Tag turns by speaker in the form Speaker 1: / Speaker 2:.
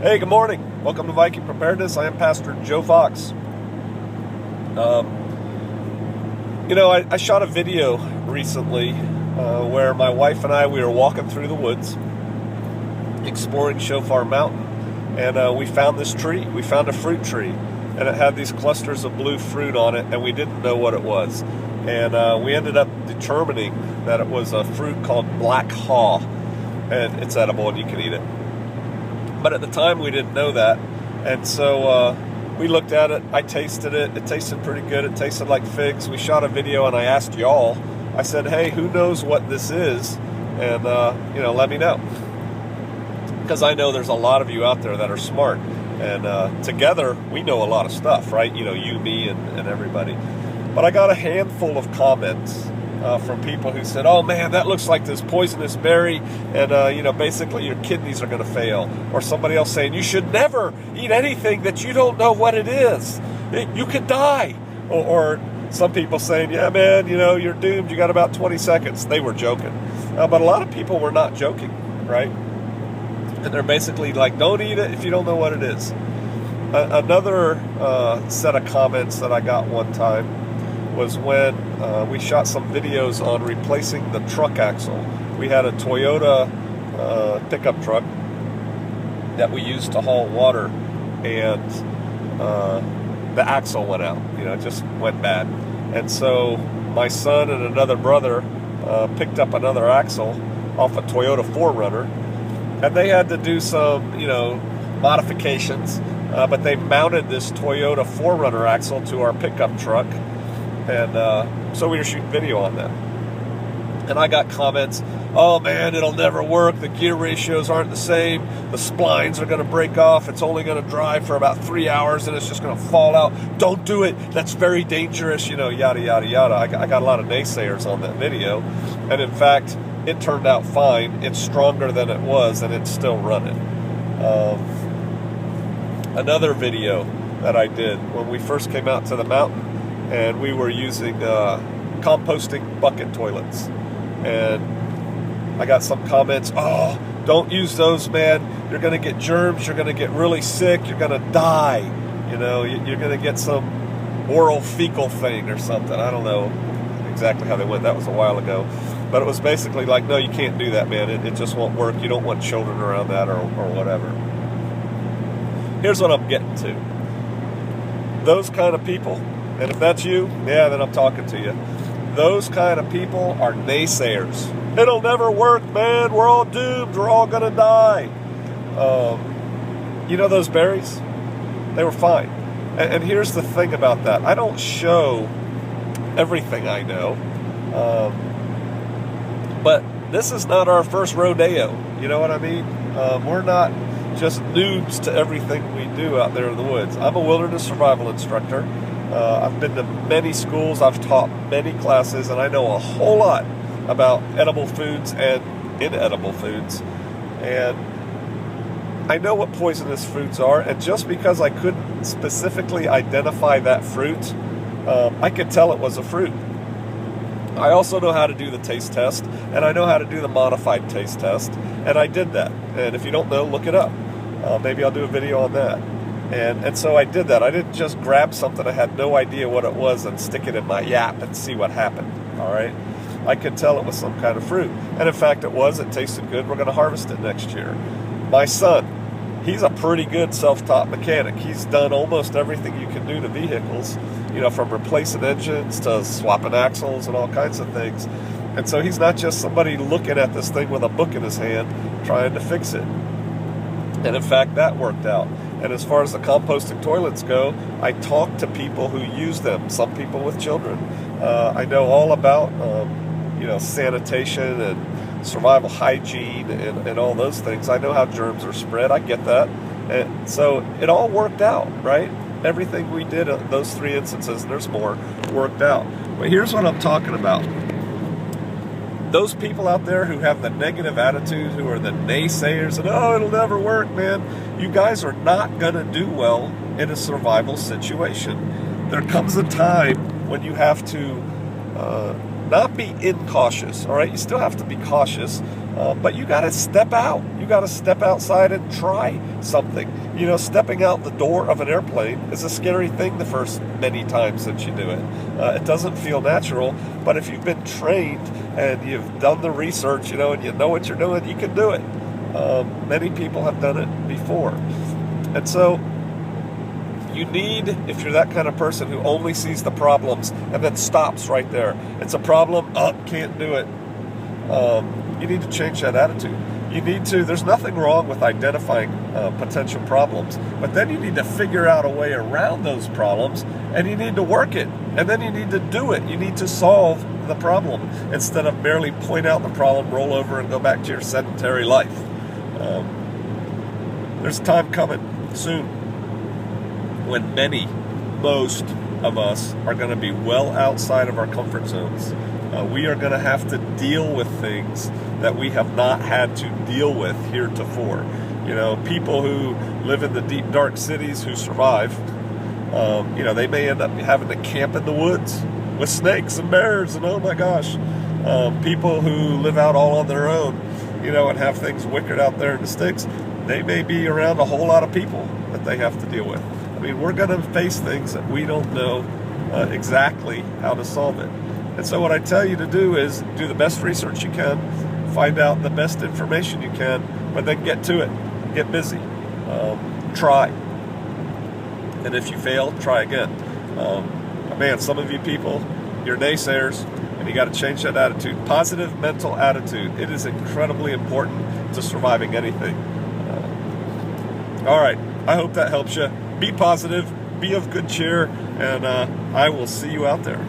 Speaker 1: Hey, good morning. Welcome to Viking Preparedness. I am Pastor Joe Fox. I shot a video recently where my wife and we were walking through the woods, exploring Shofar Mountain, and we found this tree. We found a fruit tree, and it had these clusters of blue fruit on it, and we didn't know what it was. And we ended up determining that it was a fruit called black haw, and it's edible and you can eat it. But at the time, we didn't know that. And so we looked at it. I tasted it. It tasted pretty good. It tasted like figs. We shot a video, and I asked y'all. I said, hey, who knows what this is? And, let me know. Because I know there's a lot of you out there that are smart. And together, we know a lot of stuff, right? You, me, and everybody. But I got a handful of comments from people who said, oh man, that looks like this poisonous berry, and basically your kidneys are going to fail. Or somebody else saying, you should never eat anything that you don't know what it is. You could die. Or some people saying, yeah man, you're doomed, you got about 20 seconds. They were joking. But a lot of people were not joking, right? And they're basically like, don't eat it if you don't know what it is. Another set of comments that I got one time was when we shot some videos on replacing the truck axle. We had a Toyota pickup truck that we used to haul water, and the axle went out. It just went bad. And so my son and another brother picked up another axle off a Toyota 4Runner, and they had to do some, modifications, but they mounted this Toyota 4Runner axle to our pickup truck. And so we were shooting video on that. And I got comments, oh man, it'll never work. The gear ratios aren't the same. The splines are going to break off. It's only going to drive for about 3 hours and it's just going to fall out. Don't do it. That's very dangerous, yada, yada, yada. I got a lot of naysayers on that video. And in fact, it turned out fine. It's stronger than it was, and it's still running. Another video that I did when we first came out to the mountain, and we were using composting bucket toilets. And I got some comments, oh, don't use those, man. You're going to get germs. You're going to get really sick. You're going to die. You're going to get some oral fecal thing or something. I don't know exactly how they went. That was a while ago. But it was basically like, no, you can't do that, man. It just won't work. You don't want children around that or whatever. Here's what I'm getting to. Those kind of people, and if that's you, yeah, then I'm talking to you. Those kind of people are naysayers. It'll never work, man. We're all doomed. We're all going to die. Those berries? They were fine. And here's the thing about that. I don't show everything I know. But this is not our first rodeo. You know what I mean? We're not just noobs to everything we do out there in the woods. I'm a wilderness survival instructor. I've been to many schools, I've taught many classes, and I know a whole lot about edible foods and inedible foods. And I know what poisonous fruits are, and just because I couldn't specifically identify that fruit, I could tell it was a fruit. I also know how to do the taste test, and I know how to do the modified taste test, and I did that. And if you don't know, look it up. Maybe I'll do a video on that. And so I did that. I didn't just grab something I had no idea what it was and stick it in my yap and see what happened, all right? I could tell it was some kind of fruit. And in fact, it was. It tasted good. We're going to harvest it next year. My son, he's a pretty good self-taught mechanic. He's done almost everything you can do to vehicles, from replacing engines to swapping axles and all kinds of things. And so he's not just somebody looking at this thing with a book in his hand trying to fix it. And in fact, that worked out. And as far as the composting toilets go, I talk to people who use them, some people with children. I know all about, sanitation and survival hygiene and all those things. I know how germs are spread. I get that. And so it all worked out, right? Everything we did, those 3 instances, and there's more, worked out. But here's what I'm talking about. Those people out there who have the negative attitude, who are the naysayers, and oh, it'll never work, man. You guys are not going to do well in a survival situation. There comes a time when you have to not be incautious, all right? You still have to be cautious, But you got to step out. You got to step outside and try something. You know, stepping out the door of an airplane is a scary thing the first many times that you do it. It doesn't feel natural, but if you've been trained and you've done the research, you know, and you know what you're doing, you can do it. Many people have done it before. And so you need, if you're that kind of person who only sees the problems and then stops right there, it's a problem, can't do it. You need to change that attitude. You need to, there's nothing wrong with identifying potential problems, but then you need to figure out a way around those problems, and you need to work it, and then you need to do it. You need to solve the problem instead of merely point out the problem, roll over, and go back to your sedentary life. There's a time coming soon when most of us are going to be well outside of our comfort zones. We are going to have to deal with things that we have not had to deal with heretofore. You know, people who live in the deep, dark cities who survive, you know, they may end up having to camp in the woods with snakes and bears and oh my gosh. People who live out all on their own, you know, and have things wicked out there in the sticks, they may be around a whole lot of people that they have to deal with. I mean, we're going to face things that we don't know exactly how to solve it. And so what I tell you to do is do the best research you can, find out the best information you can, but then get to it. Get busy. Try. And if you fail, try again. Man, some of you people, you're naysayers, and you got to change that attitude. Positive mental attitude. It is incredibly important to surviving anything. All right. I hope that helps you. Be positive. Be of good cheer. And I will see you out there.